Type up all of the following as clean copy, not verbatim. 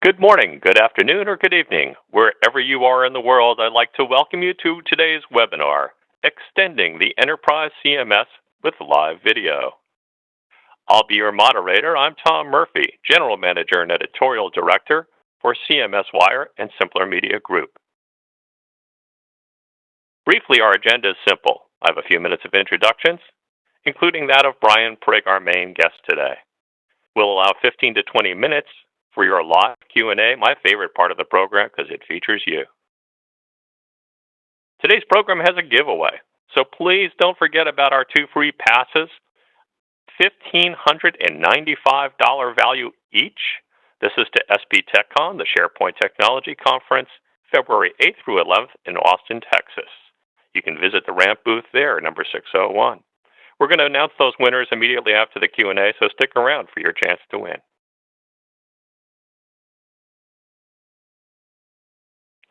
Good morning, good afternoon, or good evening. Wherever you are in the world, I'd like to welcome you to today's webinar, Extending the Enterprise CMS with Live Video. I'll be your moderator. I'm Tom Murphy, General Manager and Editorial Director for CMSWire and Simpler Media Group. Briefly, our agenda is simple. I have a few minutes of introductions, including that of Brian Prigge, our main guest today. We'll allow 15 to 20 minutes for your live Q&A, my favorite part of the program because it features you. Today's program has a giveaway, so please don't forget about our 2 free passes, $1,595 value each. This is to SP TechCon, the SharePoint Technology Conference, February 8th through 11th in Austin, Texas. You can visit the ramp booth there, number 601. We're going to announce those winners immediately after the Q&A, so stick around for your chance to win.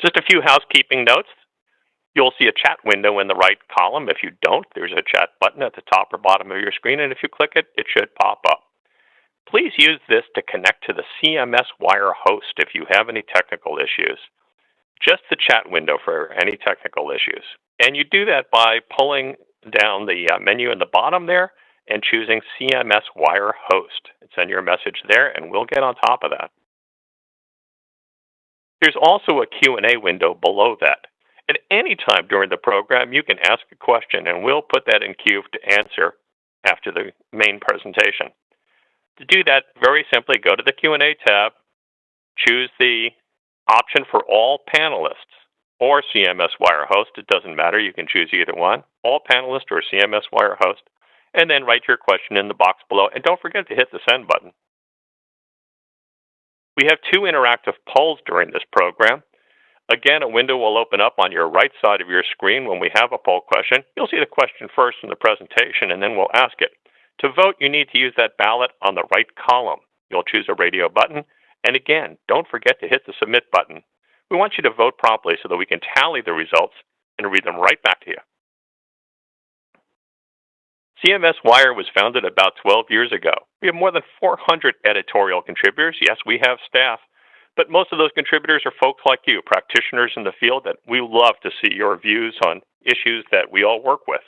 Just a few housekeeping notes. You'll see a chat window in the right column. If you don't, there's a chat button at the top or bottom of your screen, and if you click it, it should pop up. Please use this to connect to the CMSWire host if you have any technical issues. Just the chat window for any technical issues. And you do that by pulling down the menu in the bottom there and choosing CMSWire host. Send your message there, and we'll get on top of that. There's also a Q&A window below that. At any time during the program, you can ask a question, and we'll put that in queue to answer after the main presentation. To do that, very simply, go to the Q&A tab, choose the option for all panelists or CMSWire host. It doesn't matter. You can choose either one, all panelists or CMSWire host, and then write your question in the box below. And don't forget to hit the send button. We have 2 interactive polls during this program. Again, a window will open up on your right side of your screen when we have a poll question. You'll see the question first in the presentation, and then we'll ask it. To vote, you need to use that ballot on the right column. You'll choose a radio button, and again, don't forget to hit the submit button. We want you to vote promptly so that we can tally the results and read them right back to you. CMSWire was founded about 12 years ago. We have more than 400 editorial contributors. Yes, we have staff, but most of those contributors are folks like you, practitioners in the field that we love to see your views on issues that we all work with.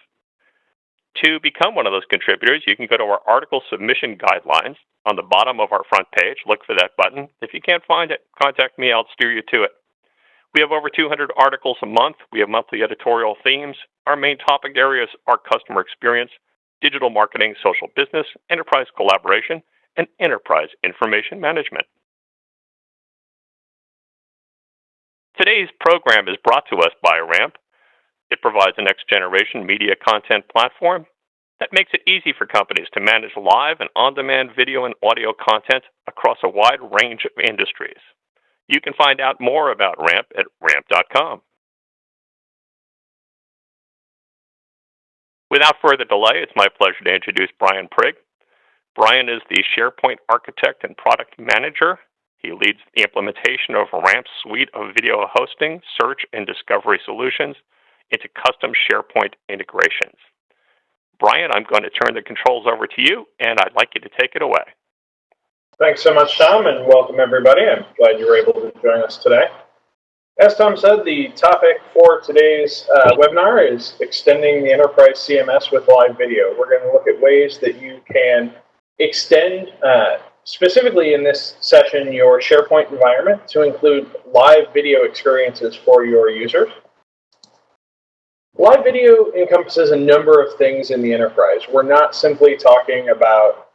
To become one of those contributors, you can go to our article submission guidelines on the bottom of our front page. Look for that button. If you can't find it, contact me. I'll steer you to it. We have over 200 articles a month. We have monthly editorial themes. Our main topic areas are customer experience, digital marketing, social business, enterprise collaboration, and enterprise information management. Today's program is brought to us by RAMP. It provides a next-generation media content platform that makes it easy for companies to manage live and on-demand video and audio content across a wide range of industries. You can find out more about RAMP at ramp.com. Without further delay, it's my pleasure to introduce Brian Prigge. Brian is the SharePoint architect and product manager. He leads the implementation of RAMP's suite of video hosting, search, and discovery solutions into custom SharePoint integrations. Brian, I'm going to turn the controls over to you, and I'd like you to take it away. Thanks so much, Tom, and welcome everybody. I'm glad you were able to join us today. As Tom said, the topic for today's webinar is extending the enterprise CMS with live video. We're going to look at ways that you can extend, specifically in this session, your SharePoint environment to include live video experiences for your users. Live video encompasses a number of things in the enterprise. We're not simply talking about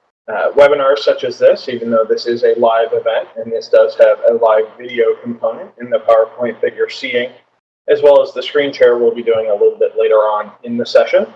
webinars such as this, even though this is a live event, and this does have a live video component in the PowerPoint that you're seeing, as well as the screen share we'll be doing a little bit later on in the session.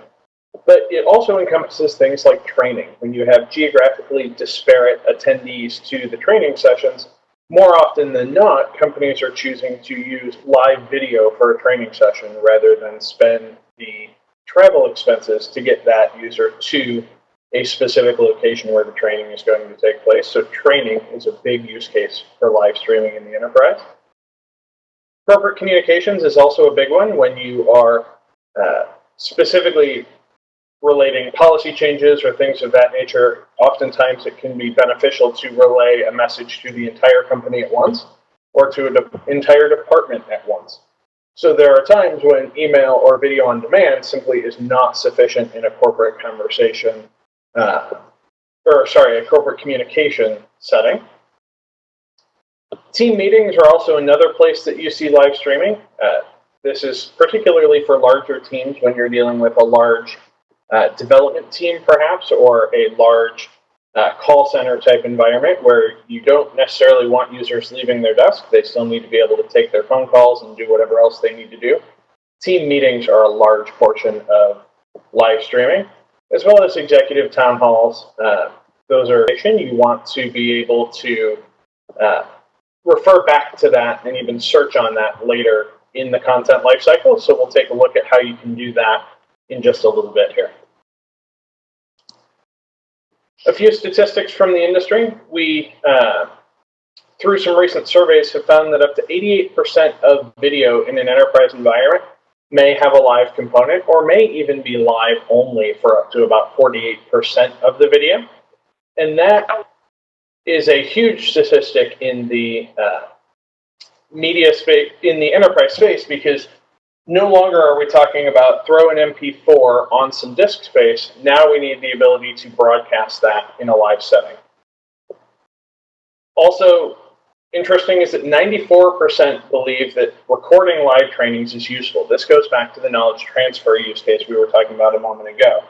But it also encompasses things like training. When you have geographically disparate attendees to the training sessions, more often than not, companies are choosing to use live video for a training session rather than spend the travel expenses to get that user to a specific location where the training is going to take place. So training is a big use case for live streaming in the enterprise. Corporate communications is also a big one when you are specifically relating policy changes or things of that nature, oftentimes it can be beneficial to relay a message to the entire company at once or to an entire department at once. So there are times when email or video on demand simply is not sufficient in a corporate conversation, a corporate communication setting. Team meetings are also another place that you see live streaming. This is particularly for larger teams when you're dealing with a large development team, perhaps, or a large call center type environment where you don't necessarily want users leaving their desk. They still need to be able to take their phone calls and do whatever else they need to do. Team meetings are a large portion of live streaming, as well as executive town halls. Those are, you want to be able to refer back to that and even search on that later in the content lifecycle. So we'll take a look at how you can do that in just a little bit here. A few statistics from the industry. We, through some recent surveys, have found that up to 88% of video in an enterprise environment may have a live component or may even be live only for up to about 48% of the video. And that is a huge statistic in the media space, in the enterprise space, because no longer are we talking about throw an MP4 on some disk space. Now we need the ability to broadcast that in a live setting. Also interesting is that 94% believe that recording live trainings is useful. This goes back to the knowledge transfer use case we were talking about a moment ago.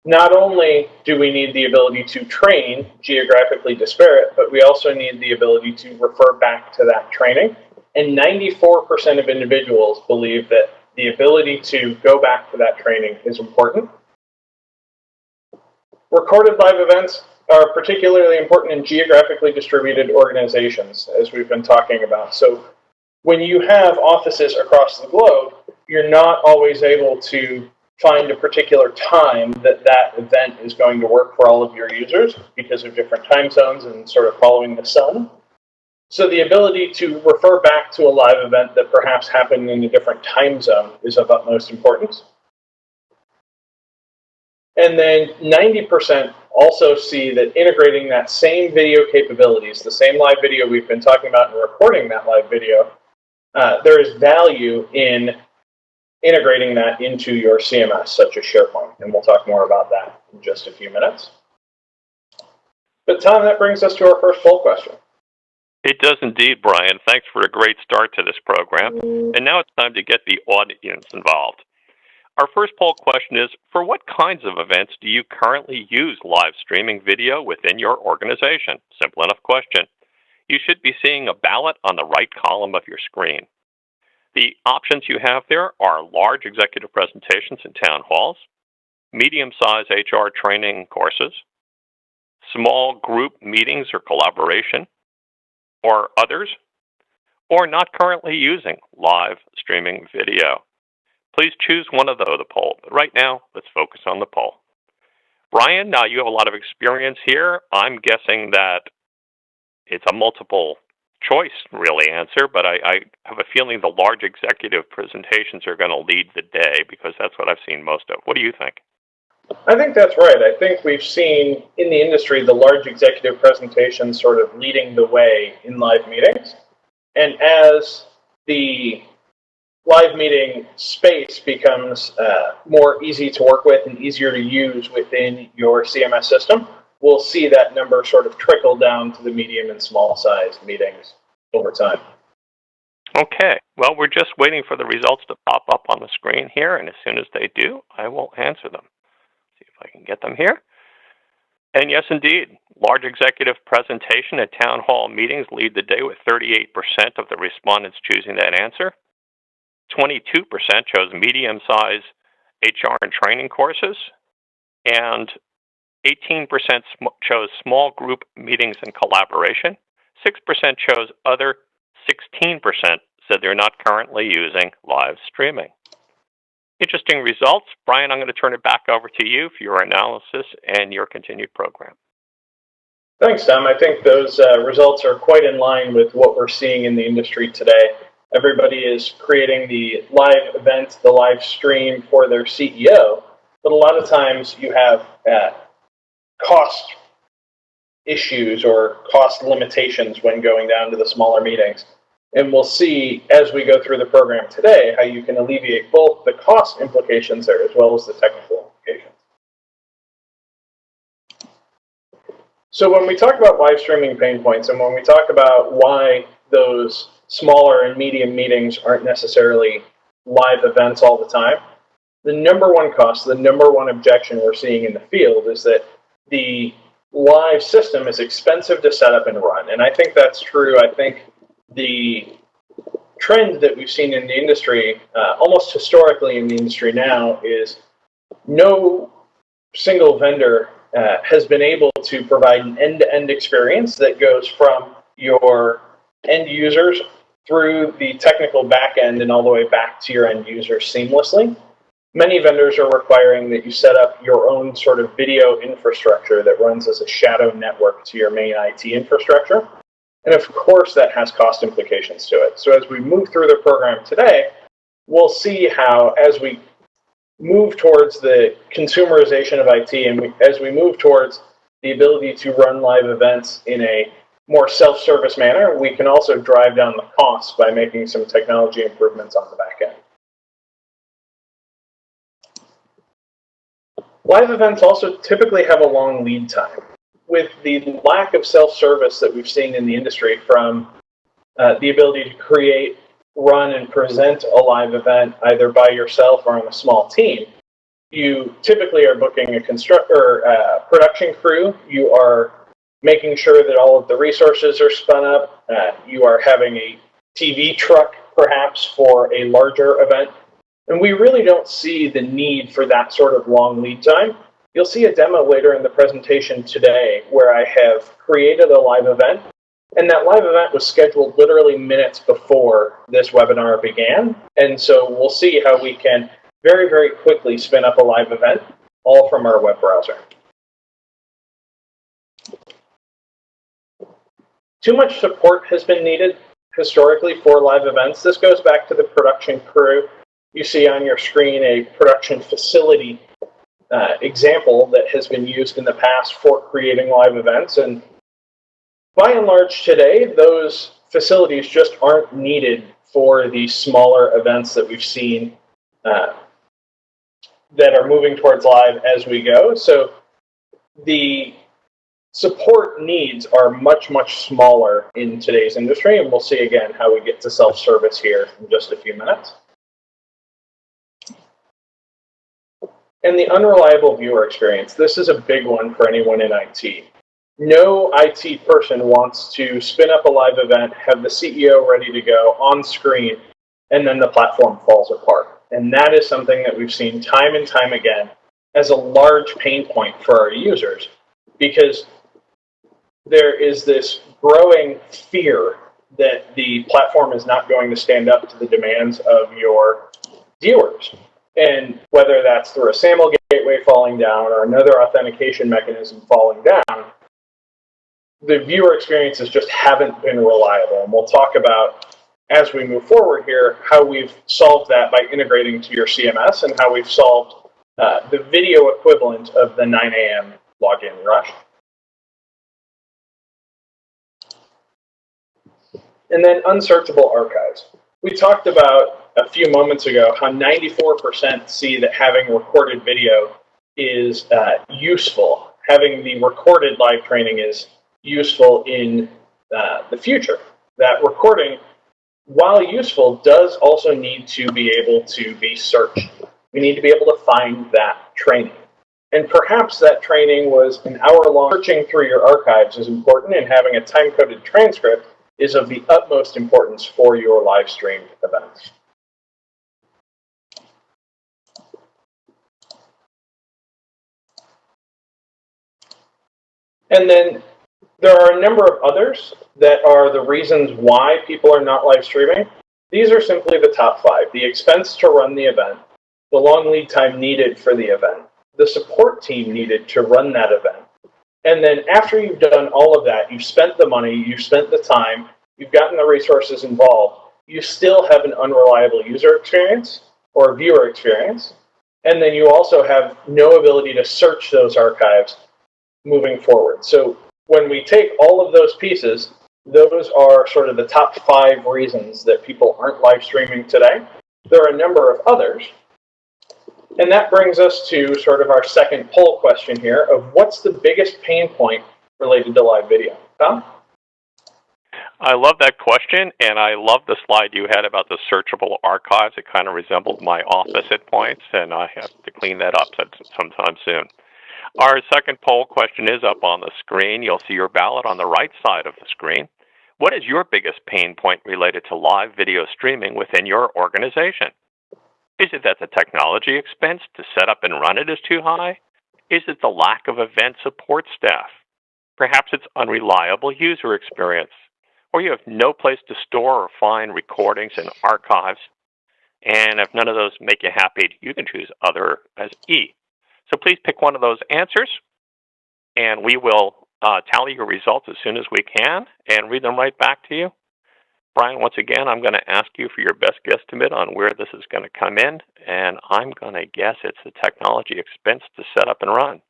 Not only do we need the ability to train geographically disparate, but we also need the ability to refer back to that training. And 94% of individuals believe that the ability to go back to that training is important. Recorded live events are particularly important in geographically distributed organizations, as we've been talking about. So when you have offices across the globe, you're not always able to find a particular time that that event is going to work for all of your users because of different time zones and sort of following the sun. So the ability to refer back to a live event that perhaps happened in a different time zone is of utmost importance. And then 90% also see that integrating that same video capabilities, the same live video we've been talking about and recording that live video, there is value in integrating that into your CMS, such as SharePoint. And we'll talk more about that in just a few minutes. But Tom, that brings us to our first poll question. It does indeed, Brian. Thanks for a great start to this program. And now it's time to get the audience involved. Our first poll question is, for what kinds of events do you currently use live streaming video within your organization? Simple enough question. You should be seeing a ballot on the right column of your screen. The options you have there are large executive presentations and town halls, medium-sized HR training courses, small group meetings or collaboration, or others, or not currently using live streaming video. Please choose one of the poll. But right now, let's focus on the poll. Brian, now you have a lot of experience here. I'm guessing that it's a multiple choice, really, answer, but I have a feeling the large executive presentations are going to lead the day because that's what I've seen most of. What do you think? I think that's right. I think we've seen in the industry the large executive presentations sort of leading the way in live meetings. And as the live meeting space becomes more easy to work with and easier to use within your CMS system, we'll see that number sort of trickle down to the medium and small sized meetings over time. Okay, well, we're just waiting for the results to pop up on the screen here, and as soon as they do, I will answer them. See if I can get them here. And yes, indeed, large executive presentation at town hall meetings lead the day with 38% of the respondents choosing that answer. 22% chose medium-sized HR and training courses, and 18% chose small group meetings and collaboration. 6% chose other. 16% said they're not currently using live streaming. Interesting results. Brian, I'm going to turn it back over to you for your analysis and your continued program. Thanks, Tom. I think those results are quite in line with what we're seeing in the industry today. Everybody is creating the live event, the live stream for their CEO, but a lot of times you have cost issues or cost limitations when going down to the smaller meetings. And we'll see as we go through the program today how you can alleviate both the cost implications there as well as the technical implications. So when we talk about live streaming pain points and when we talk about why those smaller and medium meetings aren't necessarily live events all the time, the number one cost, the number one objection we're seeing in the field is that the live system is expensive to set up and run. And I think that's true. I think the trend that we've seen in the industry, almost historically in the industry now, is no single vendor has been able to provide an end-to-end experience that goes from your end users through the technical back end and all the way back to your end users seamlessly. Many vendors are requiring that you set up your own sort of video infrastructure that runs as a shadow network to your main IT infrastructure. And of course, that has cost implications to it. So as we move through the program today, we'll see how as we move towards the consumerization of IT and as we move towards the ability to run live events in a more self-service manner, we can also drive down the costs by making some technology improvements on the back end. Live events also typically have a long lead time. With the lack of self-service that we've seen in the industry from the ability to create, run, and present a live event either by yourself or on a small team, you typically are booking a production crew. You are making sure that all of the resources are spun up. You are having a TV truck, perhaps, for a larger event. And we really don't see the need for that sort of long lead time. You'll see a demo later in the presentation today where I have created a live event, and that live event was scheduled literally minutes before this webinar began. And so we'll see how we can very, very quickly spin up a live event, all from our web browser. Too much support has been needed historically for live events. This goes back to the production crew. You see on your screen a production facility example that has been used in the past for creating live events. And by and large today, those facilities just aren't needed for the smaller events that we've seen that are moving towards live as we go. So the support needs are much, much smaller in today's industry. And we'll see again how we get to self-service here in just a few minutes. And the unreliable viewer experience. This is a big one for anyone in IT. No IT person wants to spin up a live event, have the CEO ready to go on screen, and then the platform falls apart. And that is something that we've seen time and time again as a large pain point for our users, because there is this growing fear that the platform is not going to stand up to the demands of your viewers. And whether that's through a SAML gateway falling down or another authentication mechanism falling down, the viewer experiences just haven't been reliable. And we'll talk about, as we move forward here, how we've solved that by integrating to your CMS and how we've solved the video equivalent of the 9 a.m. login rush. And then unsearchable archives. We talked about a few moments ago how 94% see that having recorded video is useful. Having the recorded live training is useful in the future. That recording, while useful, does also need to be able to be searched. We need to be able to find that training. And perhaps that training was an hour-long. Searching through your archives is important, and having a time-coded transcript is of the utmost importance for your live streamed events. And then there are a number of others that are the reasons why people are not live streaming. These are simply the top 5. The expense to run the event, the long lead time needed for the event, the support team needed to run that event. And then after you've done all of that, you've spent the money, you've spent the time, you've gotten the resources involved, you still have an unreliable user experience or viewer experience. And then you also have no ability to search those archives moving forward. So when we take all of those pieces, those are sort of the top 5 reasons that people aren't live streaming today. There are a number of others. And that brings us to sort of our second poll question here of what's the biggest pain point related to live video? Tom? I love that question, and I love the slide you had about the searchable archives. It kind of resembled my office at points, and I have to clean that up sometime soon. Our second poll question is up on the screen. You'll see your ballot on the right side of the screen. What is your biggest pain point related to live video streaming within your organization? Is it that the technology expense to set up and run it is too high? Is it the lack of event support staff? Perhaps it's unreliable user experience, or you have no place to store or find recordings and archives. And if none of those make you happy, you can choose other as E. So please pick one of those answers, and we will tally your results as soon as we can and read them right back to you. Brian, once again, I'm going to ask you for your best guesstimate on where this is going to come in, and I'm going to guess it's the technology expense to set up and run.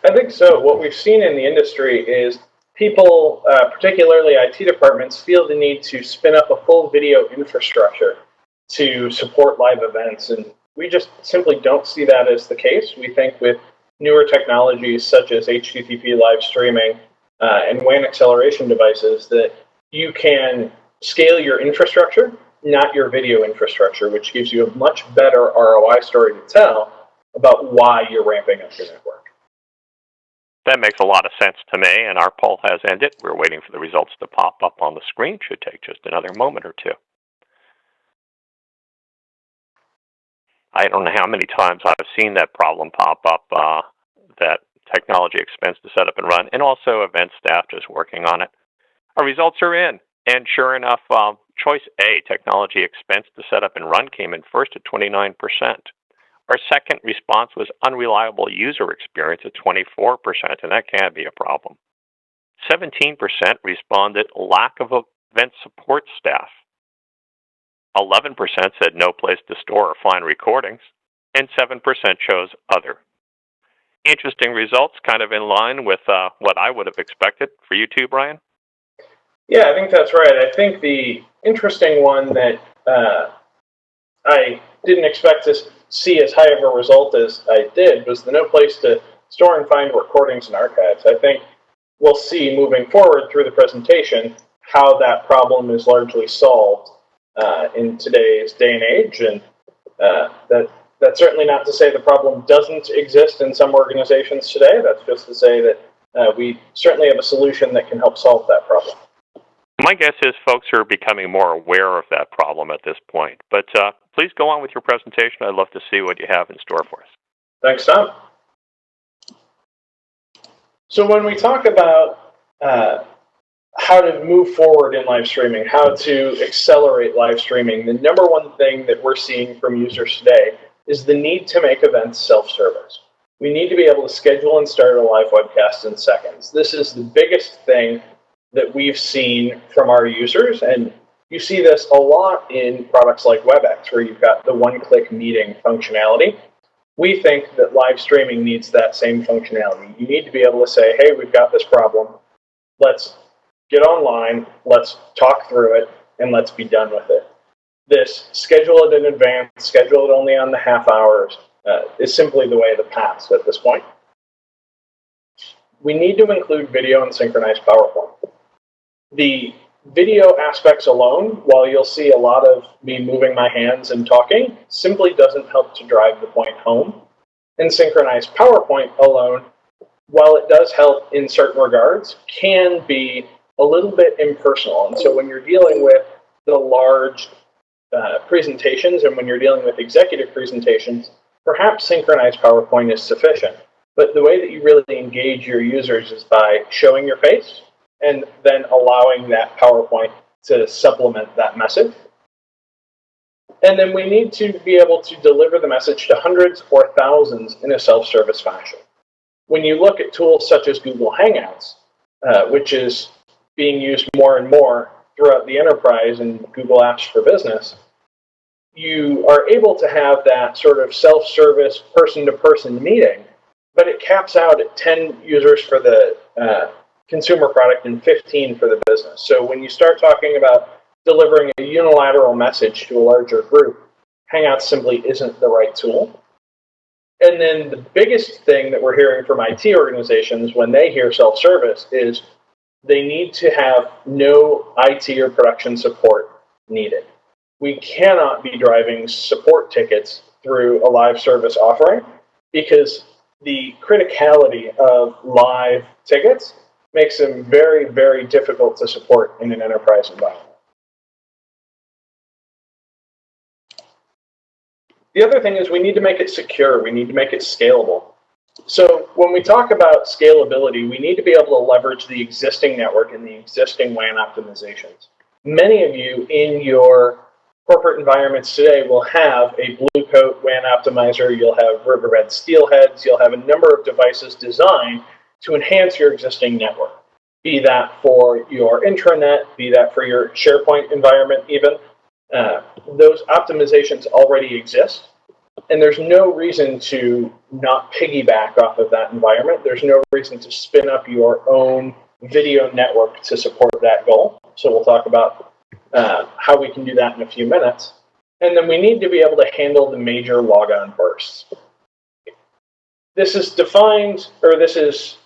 I think so. What we've seen in the industry is people, particularly IT departments, feel the need to spin up a full video infrastructure to support live events, and we just simply don't see that as the case. We think with newer technologies such as HTTP live streaming and WAN acceleration devices that you can scale your infrastructure, not your video infrastructure, which gives you a much better ROI story to tell about why you're ramping up your network. That makes a lot of sense to me, and our poll has ended. We're waiting for the results to pop up on the screen. Should take just another moment or two. I don't know how many times I've seen that problem pop up, that technology expense to set up and run, and also event staff just working on it. Our results are in, and sure enough, choice A, technology expense to set up and run, came in first at 29%. Our second response was unreliable user experience at 24%, and that can be a problem. 17% responded lack of event support staff. 11% said no place to store or find recordings, and 7% chose other. Interesting results, kind of in line with what I would have expected. For you too, Brian? Yeah, I think that's right. I think the interesting one that I didn't expect to see as high of a result as I did was the no place to store and find recordings and archives. I think we'll see moving forward through the presentation how that problem is largely solved in today's day and age, and that's certainly not to say the problem doesn't exist in some organizations today. That's just to say that we certainly have a solution that can help solve that problem. My guess is folks are becoming more aware of that problem at this point. But please go on with your presentation. I'd love to see what you have in store for us. Thanks, Tom. So when we talk about how to move forward in live streaming, how to accelerate live streaming, the number one thing that we're seeing from users today is the need to make events self-service. We need to be able to schedule and start a live webcast in seconds. This is the biggest thing that we've seen from our users, and you see this a lot in products like WebEx, where you've got the one-click meeting functionality. We think that live streaming needs that same functionality. You need to be able to say, hey, we've got this problem. Let's get online, let's talk through it, and let's be done with it. This schedule it in advance, schedule it only on the half hours, is simply the way of the past at this point. We need to include video and synchronized PowerPoint. The video aspects alone, while you'll see a lot of me moving my hands and talking, simply doesn't help to drive the point home. And synchronized PowerPoint alone, while it does help in certain regards, can be a little bit impersonal. And so when you're dealing with the large presentations and when you're dealing with executive presentations, perhaps synchronized PowerPoint is sufficient. But the way that you really engage your users is by showing your face and then allowing that PowerPoint to supplement that message. And then we need to be able to deliver the message to hundreds or thousands in a self-service fashion. When you look at tools such as Google Hangouts, which is being used more and more throughout the enterprise and Google Apps for Business, you are able to have that sort of self-service person-to-person meeting, but it caps out at 10 users for the consumer product and 15 for the business. So when you start talking about delivering a unilateral message to a larger group, Hangouts simply isn't the right tool. And then the biggest thing that we're hearing from IT organizations when they hear self-service is they need to have no IT or production support needed. We cannot be driving support tickets through a live service offering because the criticality of live tickets makes them very, very difficult to support in an enterprise environment. The other thing is we need to make it secure. We need to make it scalable. So when we talk about scalability, we need to be able to leverage the existing network and the existing WAN optimizations. Many of you in your corporate environments today will have a Blue Coat WAN optimizer, you'll have Riverbed Steelheads, you'll have a number of devices designed to enhance your existing network. Be that for your intranet, be that for your SharePoint environment even. Those optimizations already exist, and there's no reason to not piggyback off of that environment. There's no reason to spin up your own video network to support that goal. So we'll talk about how we can do that in a few minutes. And then we need to be able to handle the major logon bursts. This is defined, or this is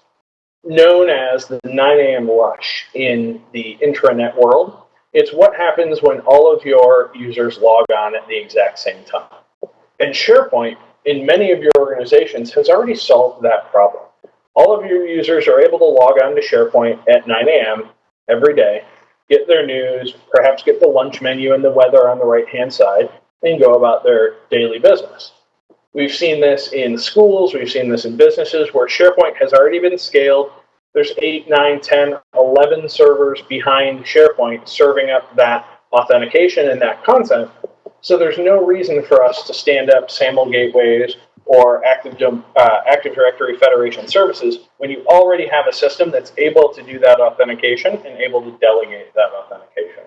known as the 9 a.m. rush in the intranet world. It's what happens when all of your users log on at the exact same time. And SharePoint, in many of your organizations, has already solved that problem. All of your users are able to log on to SharePoint at 9 a.m. every day, get their news, perhaps get the lunch menu and the weather on the right-hand side, and go about their daily business. We've seen this in schools, we've seen this in businesses where SharePoint has already been scaled. There's 8, 9, 10, 11 servers behind SharePoint serving up that authentication and that content. So there's no reason for us to stand up SAML gateways or Active Directory Federation services when you already have a system that's able to do that authentication and able to delegate that authentication.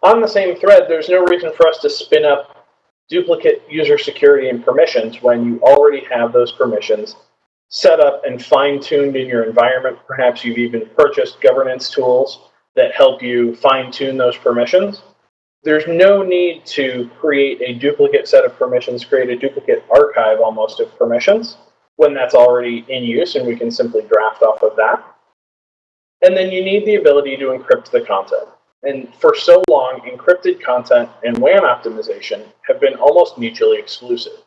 On the same thread, there's no reason for us to spin up duplicate user security and permissions when you already have those permissions set up and fine-tuned in your environment. Perhaps you've even purchased governance tools that help you fine-tune those permissions. There's no need to create a duplicate set of permissions, create a duplicate archive almost of permissions when that's already in use, and we can simply draft off of that. And then you need the ability to encrypt the content. And for so long, encrypted content and WAN optimization have been almost mutually exclusive.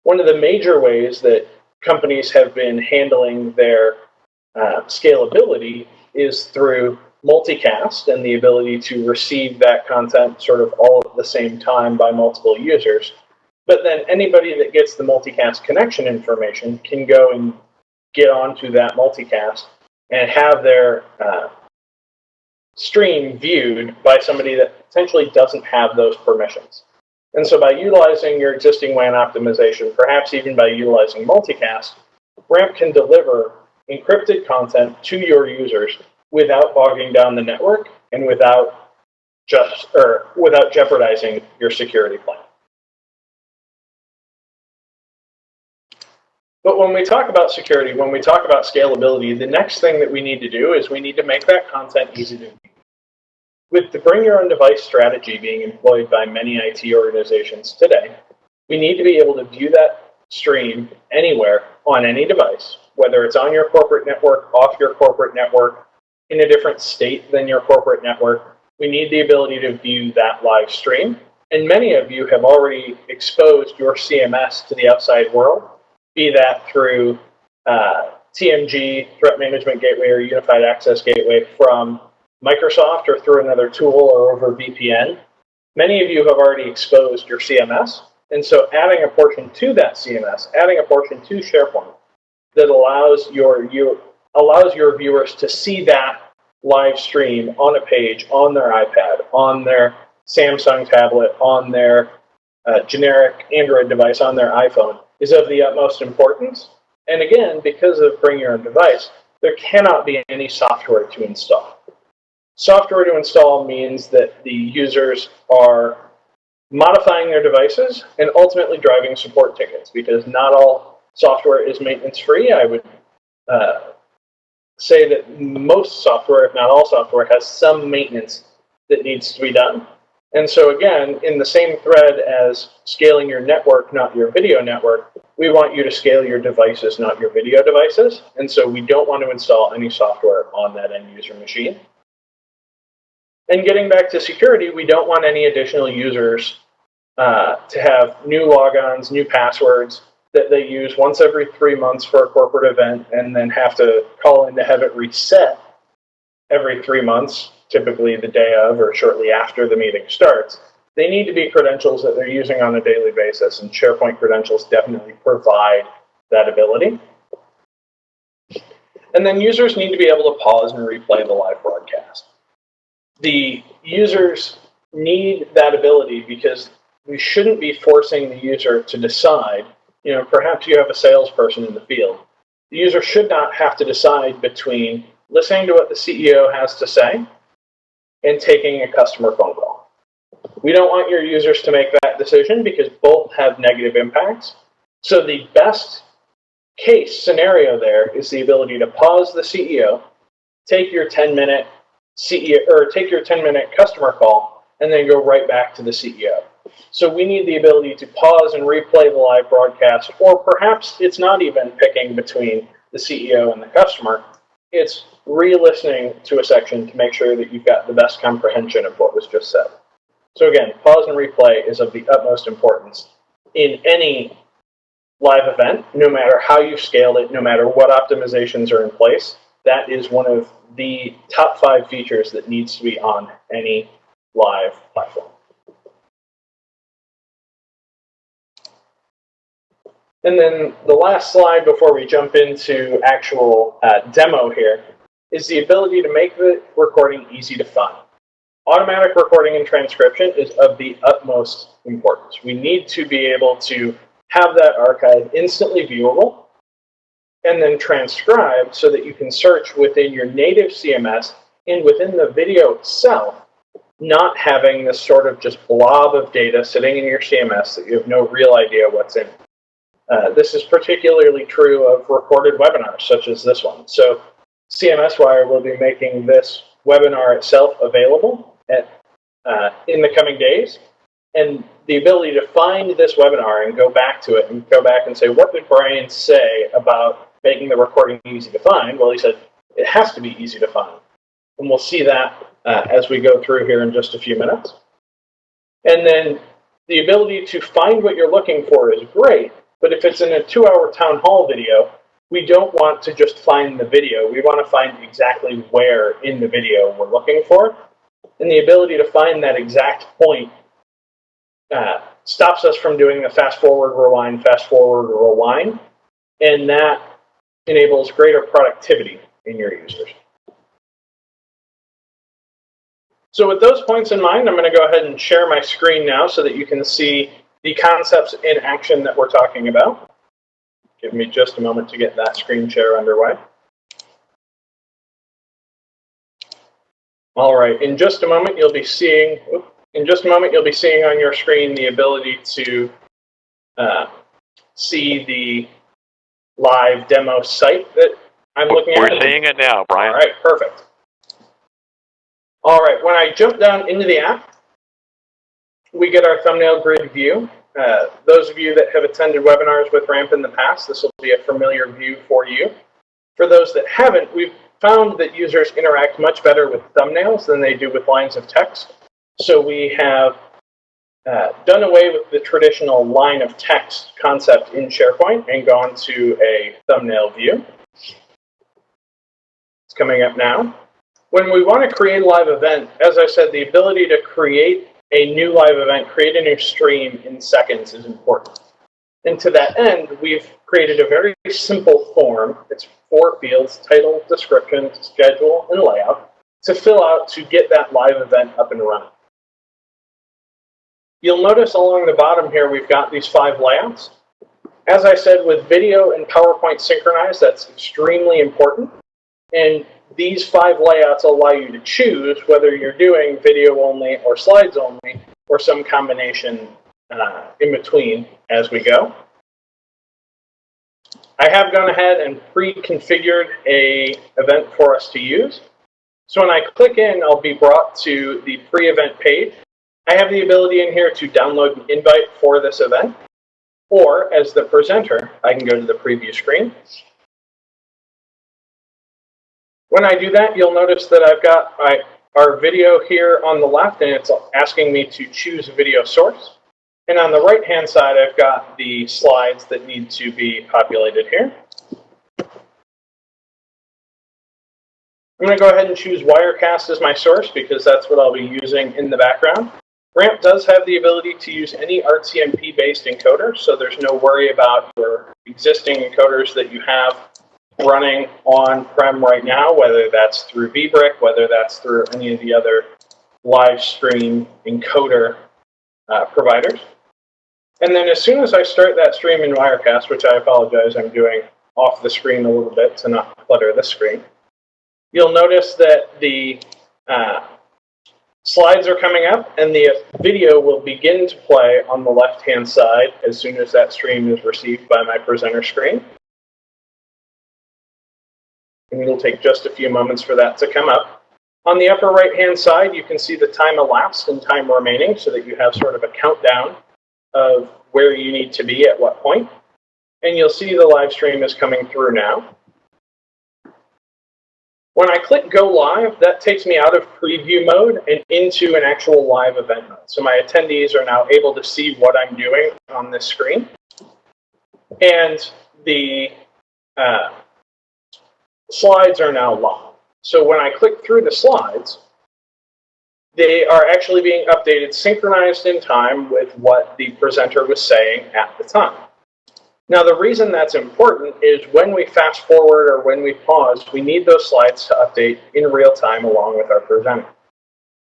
One of the major ways that companies have been handling their scalability is through multicast and the ability to receive that content sort of all at the same time by multiple users. But then anybody that gets the multicast connection information can go and get onto that multicast and have their stream viewed by somebody that potentially doesn't have those permissions. And so by utilizing your existing WAN optimization, perhaps even by utilizing multicast, Ramp can deliver encrypted content to your users without bogging down the network and without jeopardizing your security plan. But when we talk about security, when we talk about scalability, the next thing that we need to do is we need to make that content easy to view. With the bring your own device strategy being employed by many IT organizations today, we need to be able to view that stream anywhere on any device, whether it's on your corporate network, off your corporate network, in a different state than your corporate network. We need the ability to view that live stream. And many of you have already exposed your CMS to the outside world, be that through TMG, Threat Management Gateway, or Unified Access Gateway from Microsoft or through another tool or over VPN. Many of you have already exposed your CMS, and so adding a portion to that CMS, adding a portion to SharePoint that allows your viewers to see that live stream on a page, on their iPad, on their Samsung tablet, on their generic Android device, on their iPhone, is of the utmost importance. And again, because of Bring Your Own Device, there cannot be any software to install. Software to install means that the users are modifying their devices, and ultimately driving support tickets, because not all software is maintenance-free. I would say that most software, if not all software, has some maintenance that needs to be done. And so again, in the same thread as scaling your network, not your video network, we want you to scale your devices, not your video devices. And so we don't want to install any software on that end user machine. And getting back to security, we don't want any additional users to have new logons, new passwords that they use once every 3 months for a corporate event and then have to call in to have it reset every 3 months, typically the day of or shortly after the meeting starts. They need to be credentials that they're using on a daily basis, and SharePoint credentials definitely provide that ability. And then users need to be able to pause and replay the live broadcast. The users need that ability because we shouldn't be forcing the user to decide. Perhaps you have a salesperson in the field. The user should not have to decide between listening to what the CEO has to say and taking a customer phone call. We don't want your users to make that decision because both have negative impacts. So the best case scenario there is the ability to pause the CEO, take your 10-minute CEO or take your 10-minute customer call, and then go right back to the CEO. So we need the ability to pause and replay the live broadcast, or perhaps it's not even picking between the CEO and the customer. It's re-listening to a section to make sure that you've got the best comprehension of what was just said. So again, pause and replay is of the utmost importance in any live event, no matter how you've scaled it, no matter what optimizations are in place. That is one of the top 5 features that needs to be on any live platform. And then the last slide before we jump into actual demo here is the ability to make the recording easy to find. Automatic recording and transcription is of the utmost importance. We need to be able to have that archive instantly viewable and then transcribed so that you can search within your native CMS and within the video itself, not having this sort of just blob of data sitting in your CMS that you have no real idea what's in. This is particularly true of recorded webinars such as this one. So CMSWire will be making this webinar itself available in the coming days. And the ability to find this webinar and go back to it and go back and say, what did Brian say about making the recording easy to find? Well, he said, it has to be easy to find. And we'll see that as we go through here in just a few minutes. And then the ability to find what you're looking for is great, but if it's in a 2-hour town hall video, we don't want to just find the video. We want to find exactly where in the video we're looking for. And the ability to find that exact point stops us from doing the fast forward, rewind, and that enables greater productivity in your users. So with those points in mind, I'm going to go ahead and share my screen now so that you can see the concepts in action that we're talking about. Give me just a moment to get that screen share underway. All right, in just a moment you'll be seeing on your screen the ability to see the live demo site that I'm looking at. We're seeing it now, Brian. All right, perfect. All right, when I jump down into the app, we get our thumbnail grid view. Those of you that have attended webinars with RAMP in the past, this will be a familiar view for you. For those that haven't, we've found that users interact much better with thumbnails than they do with lines of text. So we have done away with the traditional line of text concept in SharePoint and gone to a thumbnail view. It's coming up now. When we want to create a live event, as I said, the ability to create a new live event, create a new stream in seconds is important. And to that end, we've created a very simple form. It's 4 fields: title, description, schedule, and layout, to fill out to get that live event up and running. You'll notice along the bottom here, we've got these 5 layouts. As I said, with video and PowerPoint synchronized, that's extremely important. And these 5 layouts allow you to choose whether you're doing video only or slides only or some combination in between as we go. I have gone ahead and pre-configured an event for us to use. So when I click in, I'll be brought to the pre-event page. I have the ability in here to download an invite for this event, or as the presenter, I can go to the preview screen. When I do that, you'll notice that I've got our video here on the left, and it's asking me to choose a video source. And on the right-hand side, I've got the slides that need to be populated here. I'm going to go ahead and choose Wirecast as my source because that's what I'll be using in the background. Ramp does have the ability to use any ArtCMP-based encoder, so there's no worry about your existing encoders that you have running on-prem right now, whether that's through vBrick, whether that's through any of the other live stream encoder providers. And then as soon as I start that stream in Wirecast, which I apologize, I'm doing off the screen a little bit to not clutter the screen, you'll notice that the slides are coming up and the video will begin to play on the left-hand side as soon as that stream is received by my presenter screen. And it'll take just a few moments for that to come up. On the upper right-hand side, you can see the time elapsed and time remaining so that you have sort of a countdown of where you need to be at what point. And you'll see the live stream is coming through now. When I click Go Live, that takes me out of preview mode and into an actual live event mode. So my attendees are now able to see what I'm doing on this screen. And the slides are now live. So when I click through the slides, they are actually being updated, synchronized in time with what the presenter was saying at the time. Now, the reason that's important is when we fast forward or when we pause, we need those slides to update in real time along with our presenter.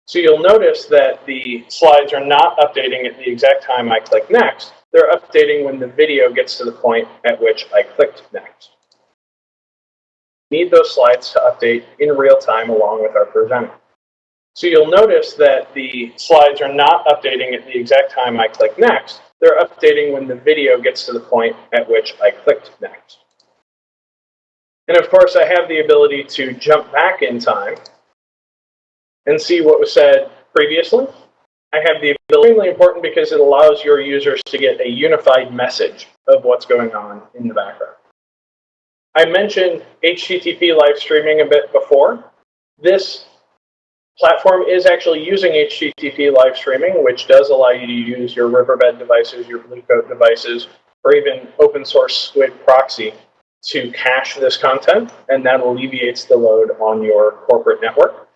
So you'll notice that the slides are not updating at the exact time I click next. They're updating when the video gets to the point at which I clicked next. We need those slides to update in real time along with our presenter. So you'll notice that the slides are not updating at the exact time I click next. They're updating when the video gets to the point at which I clicked next. And of course, I have the ability to jump back in time and see what was said previously. I have the ability, extremely important because it allows your users to get a unified message of what's going on in the background. I mentioned HTTP live streaming a bit before. This platform is actually using HTTP live streaming, which does allow you to use your Riverbed devices, your Bluecoat devices, or even open source Squid proxy to cache this content, and that alleviates the load on your corporate network.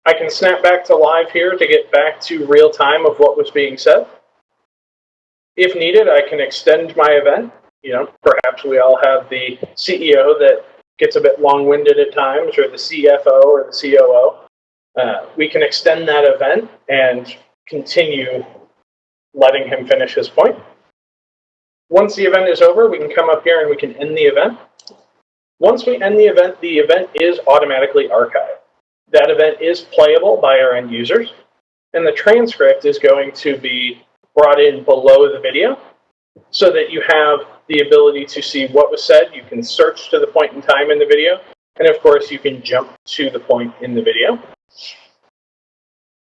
I can snap back to live here to get back to real time of what was being said. If needed, I can extend my event. Perhaps we all have the CEO that gets a bit long-winded at times, or the CFO or the COO. We can extend that event and continue letting him finish his point. Once the event is over, we can come up here and we can end the event. Once we end the event is automatically archived. That event is playable by our end users, and the transcript is going to be brought in below the video so that you have the ability to see what was said. You can search to the point in time in the video, and of course you can jump to the point in the video.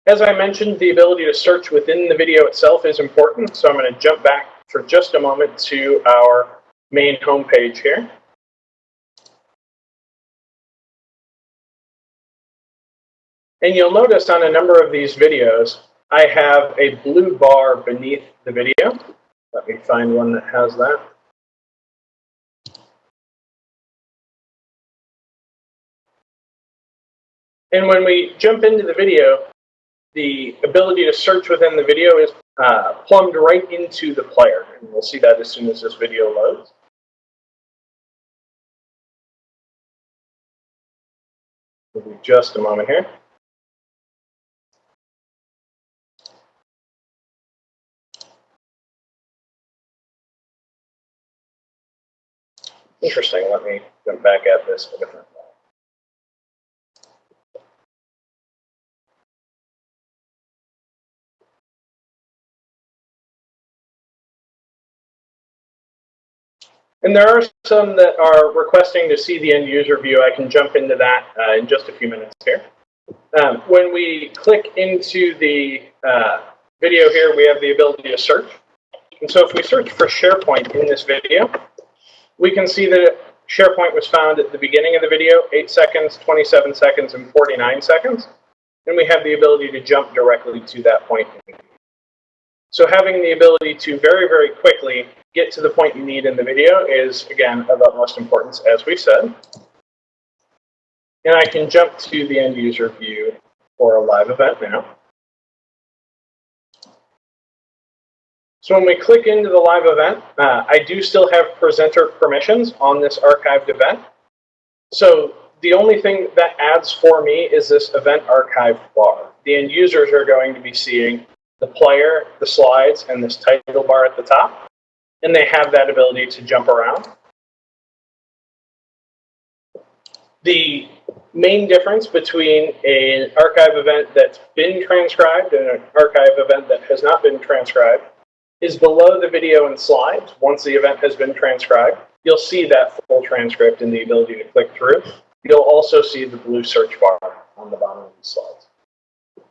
As I mentioned, the ability to search within the video itself is important, so I'm going to jump back for just a moment to our main homepage here. And you'll notice on a number of these videos, I have a blue bar beneath the video. Let me find one that has that. And when we jump into the video, the ability to search within the video is plumbed right into the player. And we'll see that as soon as this video loads. Give me just a moment here. Interesting. Let me jump back at this a different way. And there are some that are requesting to see the end user view. I can jump into that in just a few minutes here. When we click into the video here, we have the ability to search. And so if we search for SharePoint in this video, we can see that SharePoint was found at the beginning of the video, 8 seconds, 27 seconds, and 49 seconds. And we have the ability to jump directly to that point. So having the ability to very, very quickly get to the point you need in the video is, again, of utmost importance, as we said. And I can jump to the end user view for a live event now. So when we click into the live event, I do still have presenter permissions on this archived event. So the only thing that adds for me is this event archive bar. The end users are going to be seeing the player, the slides, and this title bar at the top. And they have that ability to jump around. The main difference between an archive event that's been transcribed and an archive event that has not been transcribed is below the video and slides. Once the event has been transcribed, you'll see that full transcript and the ability to click through. You'll also see the blue search bar on the bottom of the slides.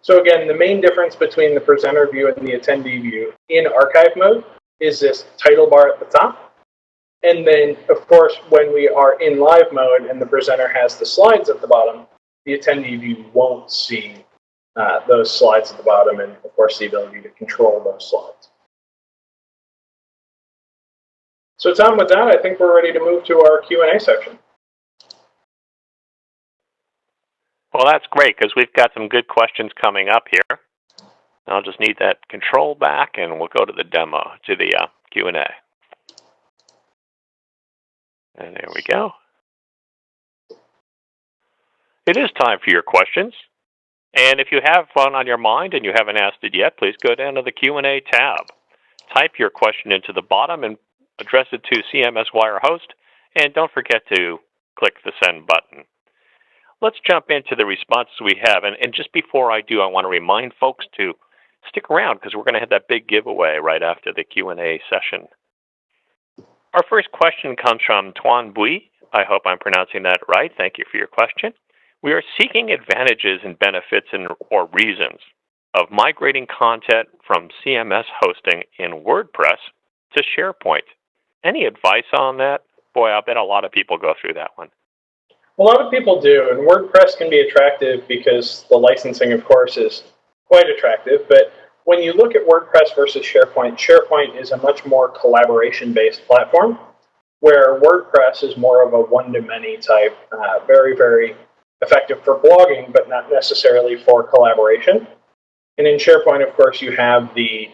So again, the main difference between the presenter view and the attendee view in archive mode is this title bar at the top. And then, of course, when we are in live mode and the presenter has the slides at the bottom, the attendee view won't see those slides at the bottom and, of course, the ability to control those slides. So, Tom, with that, I think we're ready to move to our Q&A section. Well, that's great, because we've got some good questions coming up here. I'll just need that control back, and we'll go to the demo, to the Q&A. And there we go. It is time for your questions. And if you have one on your mind and you haven't asked it yet, please go down to the Q&A tab. Type your question into the bottom and address it to CMSWire host. And don't forget to click the send button. Let's jump into the responses we have. And just before I do, I want to remind folks to stick around because we're going to have that big giveaway right after the Q&A session. Our first question comes from Tuan Bui. I hope I'm pronouncing that right. Thank you for your question. We are seeking advantages and benefits or reasons of migrating content from CMS hosting in WordPress to SharePoint. Any advice on that? Boy, I bet a lot of people go through that one. A lot of people do, and WordPress can be attractive because the licensing, of course, is quite attractive. But when you look at WordPress versus SharePoint, SharePoint is a much more collaboration-based platform, where WordPress is more of a one-to-many type, very, very effective for blogging, but not necessarily for collaboration. And in SharePoint, of course, you have the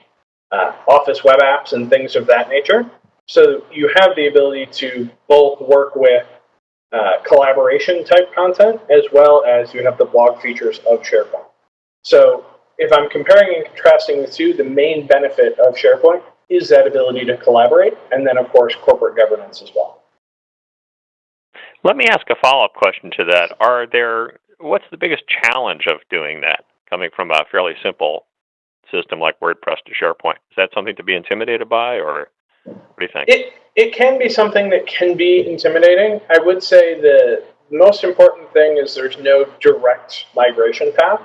Office web apps and things of that nature. So you have the ability to both work with collaboration type content, as well as you have the blog features of SharePoint. So if I'm comparing and contrasting the two, the main benefit of SharePoint is that ability to collaborate, and then, of course, corporate governance as well. Let me ask a follow-up question to that. What's the biggest challenge of doing that, coming from a fairly simple system like WordPress to SharePoint? Is that something to be intimidated by, or what do you think? It can be something that can be intimidating. I would say the most important thing is there's no direct migration path.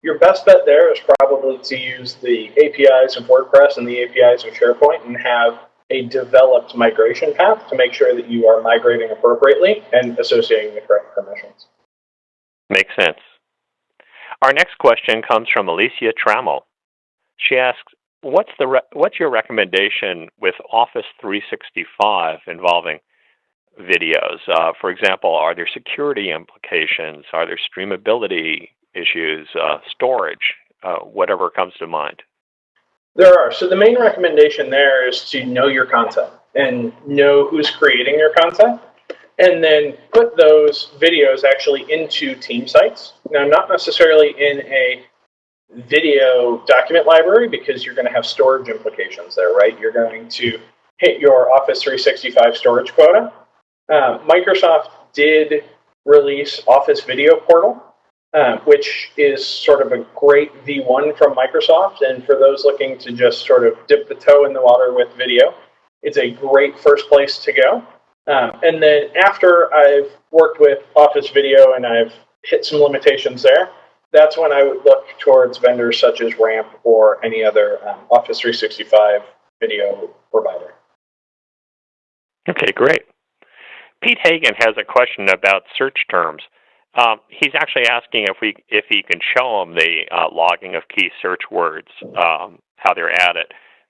Your best bet there is probably to use the APIs of WordPress and the APIs of SharePoint and have a developed migration path to make sure that you are migrating appropriately and associating the correct permissions. Makes sense. Our next question comes from Alicia Trammell. She asks, what's your recommendation with Office 365 involving videos? For example, are there security implications? Are there streamability issues, storage, whatever comes to mind? There are. So the main recommendation there is to know your content and know who's creating your content, and then put those videos actually into team sites. Now, not necessarily in a video document library, because you're going to have storage implications there, right? You're going to hit your Office 365 storage quota. Microsoft did release Office Video Portal, which is sort of a great V1 from Microsoft. And for those looking to just sort of dip the toe in the water with video, it's a great first place to go. And then after I've worked with Office Video and I've hit some limitations there, that's when I would look towards vendors such as Ramp or any other Office 365 video provider. Okay, great. Pete Hagan has a question about search terms. He's actually asking if he can show him the logging of key search words, how they're added,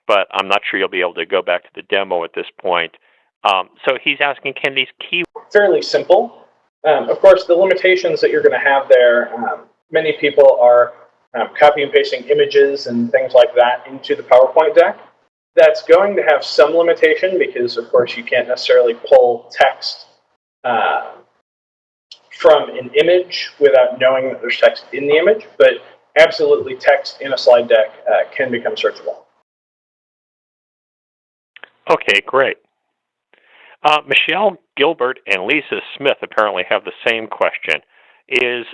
but I'm not sure you'll be able to go back to the demo at this point. So he's asking, can these key... Fairly simple. Of course, the limitations that you're going to have there, many people are copy and pasting images and things like that into the PowerPoint deck. That's going to have some limitation because, of course, you can't necessarily pull text from an image without knowing that there's text in the image, but absolutely text in a slide deck can become searchable. Okay, great. Michelle Gilbert and Lisa Smith apparently have the same question. Is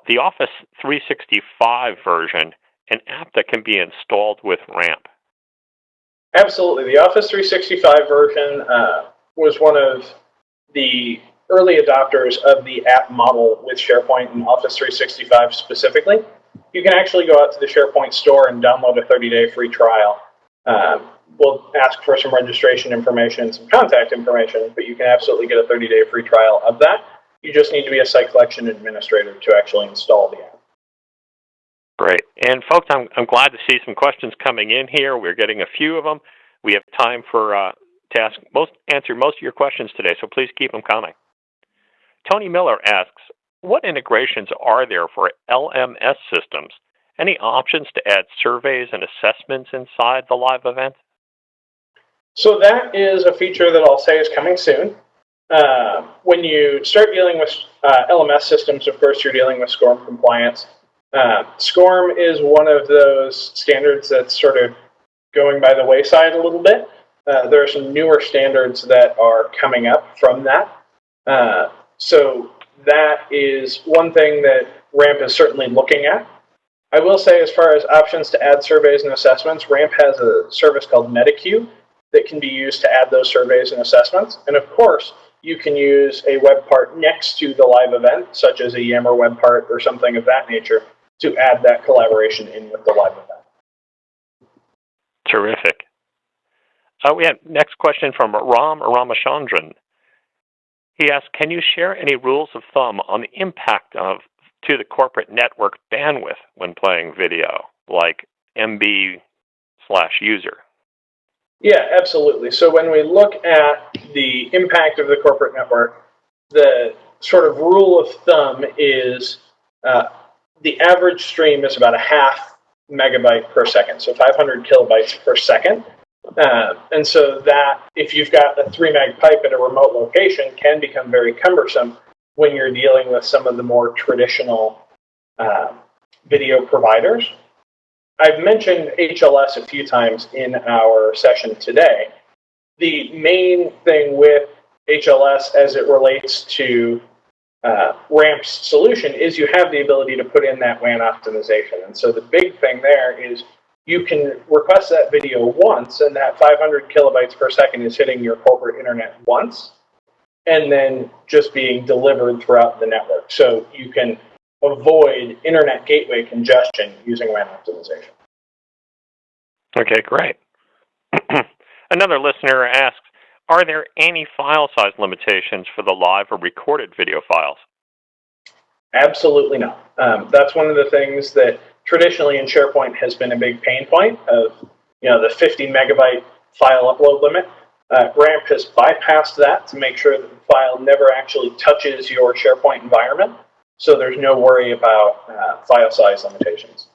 the Office 365 version an app that can be installed with Ramp? Absolutely. The Office 365 version was one of the early adopters of the app model with SharePoint and Office 365 specifically. You can actually go out to the SharePoint store and download a 30-day free trial. We'll ask for some registration information and some contact information, but you can absolutely get a 30-day free trial of that. You just need to be a site collection administrator to actually install the app. Great. And folks, I'm glad to see some questions coming in here. We're getting a few of them. We have time for to answer most of your questions today, so please keep them coming. Tony Miller asks, what integrations are there for LMS systems? Any options to add surveys and assessments inside the live event? So that is a feature that I'll say is coming soon. When you start dealing with LMS systems, of course, you're dealing with SCORM compliance. SCORM is one of those standards that's sort of going by the wayside a little bit. There are some newer standards that are coming up from that. So that is one thing that Ramp is certainly looking at. I will say, as far as options to add surveys and assessments, Ramp has a service called MetaQ that can be used to add those surveys and assessments. And of course, you can use a web part next to the live event, such as a Yammer web part or something of that nature, to add that collaboration in with the live event. Terrific. We have next question from Ram Ramachandran. He asks, can you share any rules of thumb on the impact to the corporate network bandwidth when playing video, like MB/user? Yeah, absolutely. So when we look at the impact of the corporate network, the sort of rule of thumb is the average stream is about a half megabyte per second, so 500 kilobytes per second. And so that, if you've got a 3 meg pipe at a remote location, can become very cumbersome when you're dealing with some of the more traditional video providers. I've mentioned HLS a few times in our session today. The main thing with HLS as it relates to Ramp's solution is you have the ability to put in that WAN optimization. And so the big thing there is you can request that video once, and that 500 kilobytes per second is hitting your corporate internet once, and then just being delivered throughout the network. So you can avoid internet gateway congestion using WAN optimization. Okay, great. Another listener asks, are there any file size limitations for the live or recorded video files? Absolutely not. That's one of the things that traditionally in SharePoint has been a big pain point of, the 50 megabyte file upload limit. Ramp has bypassed that to make sure that the file never actually touches your SharePoint environment, so there's no worry about file size limitations.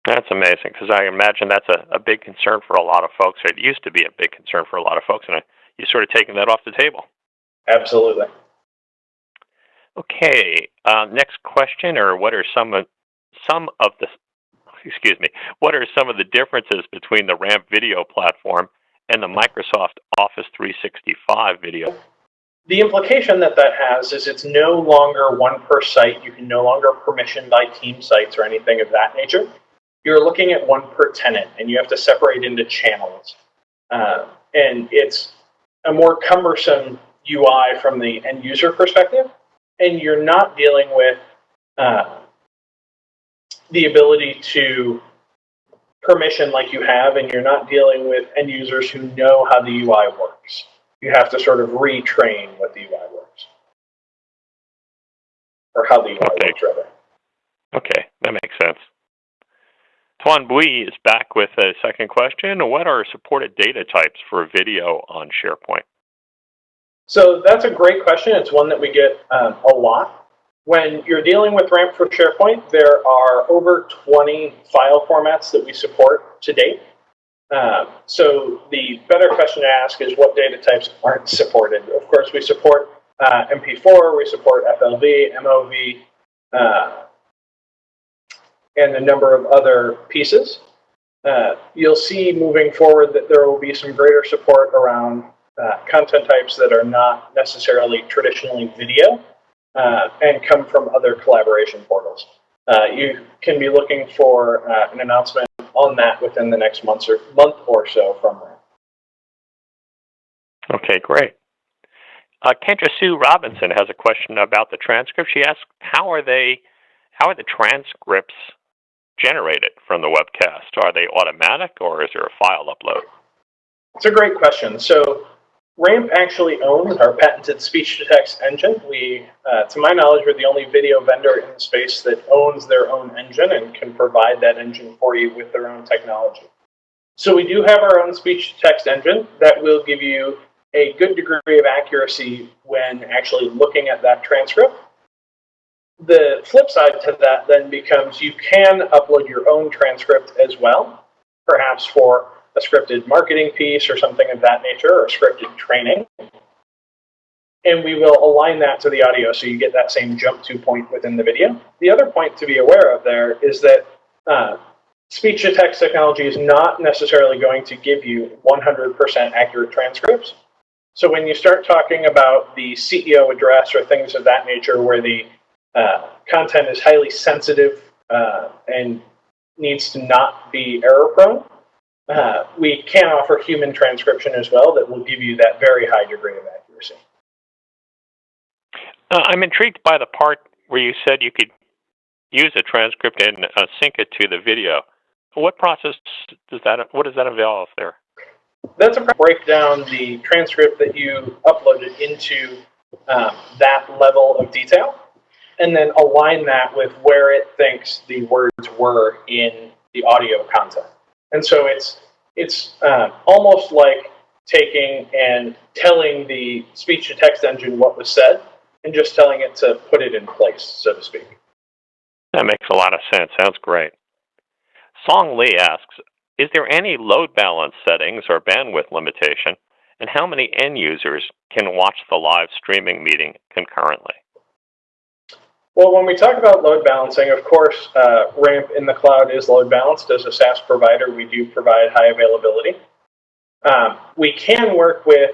That's amazing, because I imagine that's a big concern for a lot of folks. It used to be a big concern for a lot of folks, and you're sort of taking that off the table. Absolutely. Okay, next question, or what are some of the differences between the Ramp video platform and the Microsoft Office 365 video? The implication that that has is it's no longer one per site. You can no longer permission by team sites or anything of that nature. You're looking at one per tenant, and you have to separate into channels. And it's a more cumbersome UI from the end user perspective, and you're not dealing with the ability to permission like you have, and you're not dealing with end users who know how the UI works. You have to sort of retrain what the UI works, or how the UI works, rather. Okay, that makes sense. Tuan Bui is back with a second question. What are supported data types for video on SharePoint? So that's a great question. It's one that we get a lot. When you're dealing with RAMP for SharePoint, there are over 20 file formats that we support to date. So the better question to ask is what data types aren't supported. Of course, we support MP4, we support FLV, MOV, and a number of other pieces. You'll see moving forward that there will be some greater support around content types that are not necessarily traditionally video and come from other collaboration portals. You can be looking for an announcement on that within the next month or so from there. Okay, great. Kendra Sue Robinson has a question about the transcripts. She asks, how are the transcripts generated from the webcast? Are they automatic, or is there a file upload? It's a great question. So RAMP actually owns our patented speech-to-text engine. We, to my knowledge, we're the only video vendor in the space that owns their own engine and can provide that engine for you with their own technology. So we do have our own speech-to-text engine that will give you a good degree of accuracy when actually looking at that transcript. The flip side to that then becomes you can upload your own transcript as well, perhaps for a scripted marketing piece or something of that nature, or scripted training. And we will align that to the audio so you get that same jump to point within the video. The other point to be aware of there is that speech-to-text technology is not necessarily going to give you 100% accurate transcripts. So when you start talking about the CEO address or things of that nature where the content is highly sensitive and needs to not be error-prone, we can offer human transcription as well that will give you that very high degree of accuracy. I'm intrigued by the part where you said you could use a transcript and sync it to the video. What process does that? What does that involve there? That's a break down the transcript that you uploaded into that level of detail, and then align that with where it thinks the words were in the audio content. And so it's almost like taking and telling the speech-to-text engine what was said and just telling it to put it in place, so to speak. That makes a lot of sense. Sounds great. Song Lee asks, is there any load balance settings or bandwidth limitation, and how many end users can watch the live streaming meeting concurrently? Well, when we talk about load balancing, of course, RAMP in the cloud is load balanced. As a SaaS provider, we do provide high availability. We can work with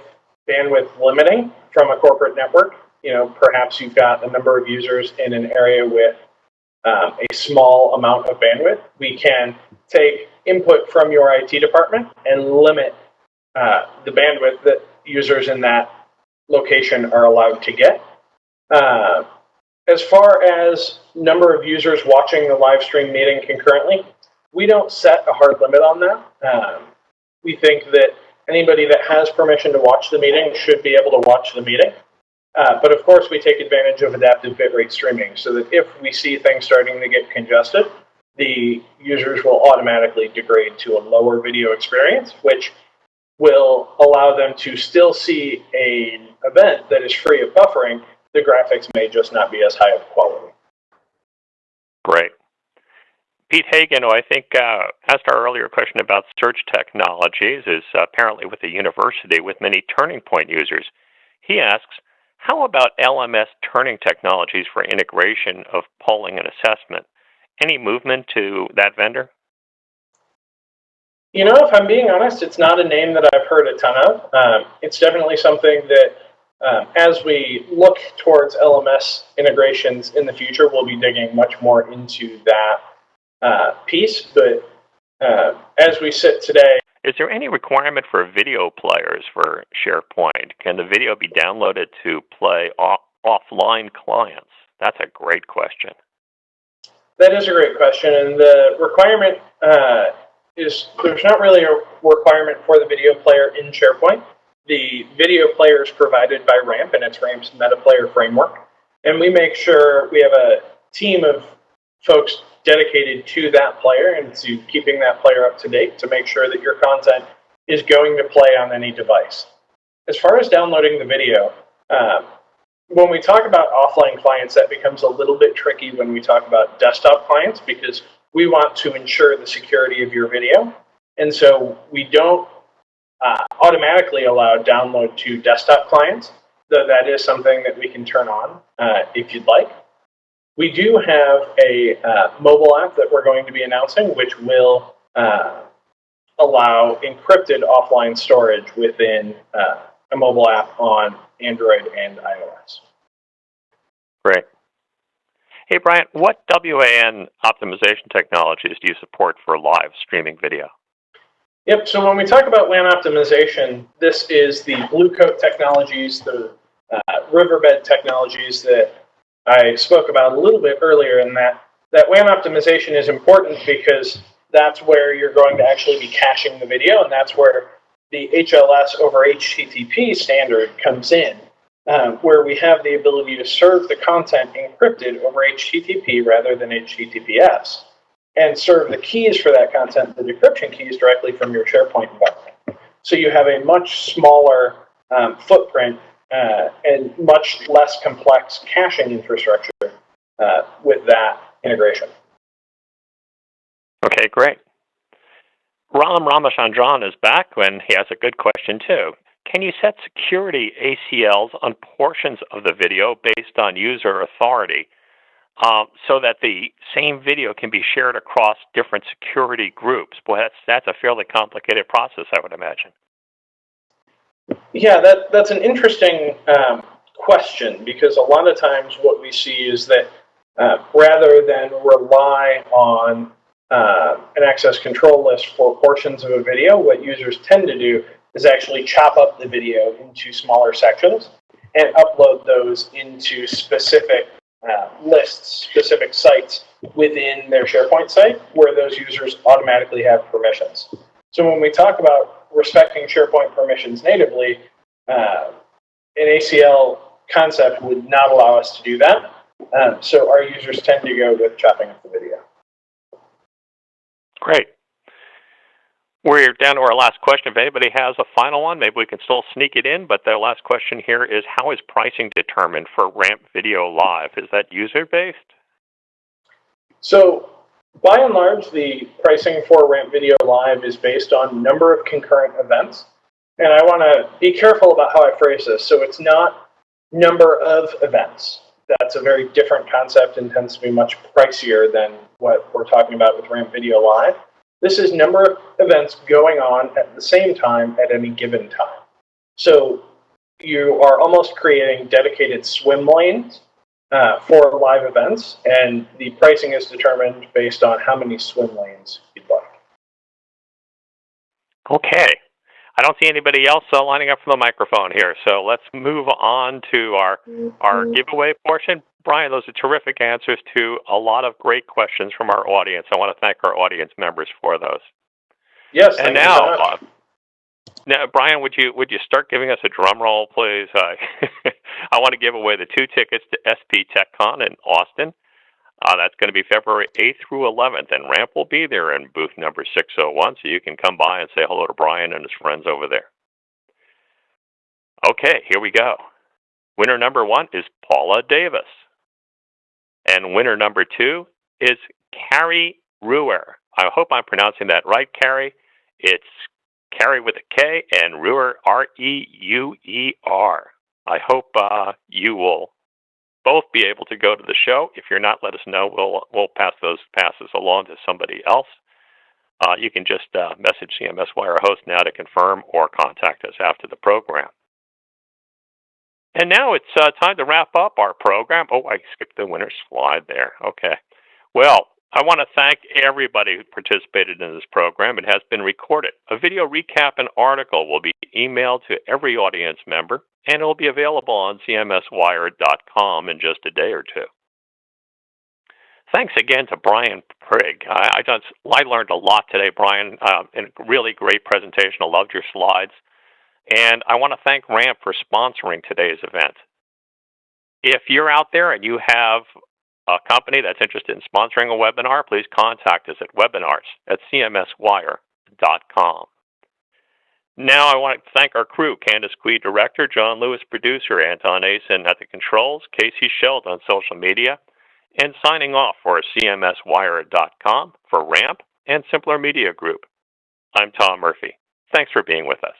bandwidth limiting from a corporate network. You know, perhaps you've got a number of users in an area with a small amount of bandwidth. We can take input from your IT department and limit the bandwidth that users in that location are allowed to get. As far as number of users watching the live stream meeting concurrently, we don't set a hard limit on that. We think that anybody that has permission to watch the meeting should be able to watch the meeting. But of course, we take advantage of adaptive bitrate streaming so that if we see things starting to get congested, the users will automatically degrade to a lower video experience, which will allow them to still see an event that is free of buffering. The graphics may just not be as high of quality. Great. Pete Hagen, who I think asked our earlier question about search technologies, is apparently with a university with many Turning Point users. He asks, how about LMS turning technologies for integration of polling and assessment? Any movement to that vendor? You know, if I'm being honest, it's not a name that I've heard a ton of. It's definitely something that As we look towards LMS integrations in the future, we'll be digging much more into that piece. But as we sit today, is there any requirement for video players for SharePoint? Can the video be downloaded to play offline clients? That's a great question. That is a great question, and the requirement is there's not really a requirement for the video player in SharePoint. The video player is provided by RAMP, and it's RAMP's MetaPlayer framework. And we make sure we have a team of folks dedicated to that player and to keeping that player up to date to make sure that your content is going to play on any device. As far as downloading the video, when we talk about offline clients, that becomes a little bit tricky when we talk about desktop clients because we want to ensure the security of your video. And so we don't automatically allow download to desktop clients, though that is something that we can turn on if you'd like. We do have a mobile app that we're going to be announcing, which will allow encrypted offline storage within a mobile app on Android and iOS. Great. Hey, Brian, what WAN optimization technologies do you support for live streaming video? Yep, so when we talk about WAN optimization, this is the Blue Coat technologies, the Riverbed technologies that I spoke about a little bit earlier, in that WAN optimization is important because that's where you're going to actually be caching the video, and that's where the HLS over HTTP standard comes in, where we have the ability to serve the content encrypted over HTTP rather than HTTPS, and serve the keys for that content, the decryption keys, directly from your SharePoint environment. So you have a much smaller footprint and much less complex caching infrastructure with that integration. Okay, great. Ram Ramachandran is back, and he has a good question too. Can you set security ACLs on portions of the video based on user authority so that the same video can be shared across different security groups? Boy, that's a fairly complicated process, I would imagine. Yeah, that's an interesting question, because a lot of times what we see is that rather than rely on an access control list for portions of a video, what users tend to do is actually chop up the video into smaller sections and upload those into specific lists, specific sites within their SharePoint site where those users automatically have permissions. So when we talk about respecting SharePoint permissions natively, an ACL concept would not allow us to do that. So our users tend to go with chopping up the video. Great. We're down to our last question. If anybody has a final one, maybe we can still sneak it in, but their last question here is, how is pricing determined for RAMP Video Live? Is that user-based? So by and large, the pricing for RAMP Video Live is based on number of concurrent events. And I want to be careful about how I phrase this. So it's not number of events. That's a very different concept and tends to be much pricier than what we're talking about with RAMP Video Live. This is number of events going on at the same time at any given time. So you are almost creating dedicated swim lanes for live events, and the pricing is determined based on how many swim lanes you'd like. Okay. I don't see anybody else lining up for the microphone here, so let's move on to our giveaway portion. Brian, those are terrific answers to a lot of great questions from our audience. I want to thank our audience members for those. Yes, and now, Brian, would you start giving us a drum roll, please? I want to give away the 2 tickets to SP TechCon in Austin. That's going to be February 8th through 11th, and RAMP will be there in booth number 601, so you can come by and say hello to Brian and his friends over there. Okay, here we go. Winner number 1 is Paula Davis. And winner number 2 is Carrie Ruer. I hope I'm pronouncing that right, Carrie. It's Carrie with a K and Ruer, R-E-U-E-R. I hope you will both be able to go to the show. If you're not, let us know. We'll pass those passes along to somebody else. You can just message CMSWire host now to confirm or contact us after the program. And now it's time to wrap up our program. Oh, I skipped the winner slide there. Okay. Well, I want to thank everybody who participated in this program. It has been recorded. A video recap and article will be emailed to every audience member, and it will be available on CMSWire.com in just a day or two. Thanks again to Brian Prigge. I learned a lot today, Brian. And a really great presentation. I loved your slides. And I want to thank RAMP for sponsoring today's event. If you're out there and you have a company that's interested in sponsoring a webinar, please contact us at webinars@cmswire.com. Now I want to thank our crew, Candace Quee, Director, John Lewis, Producer, Anton Asen at the controls, Casey Scheld on social media, and signing off for CMSWire.com, for RAMP, and Simpler Media Group. I'm Tom Murphy. Thanks for being with us.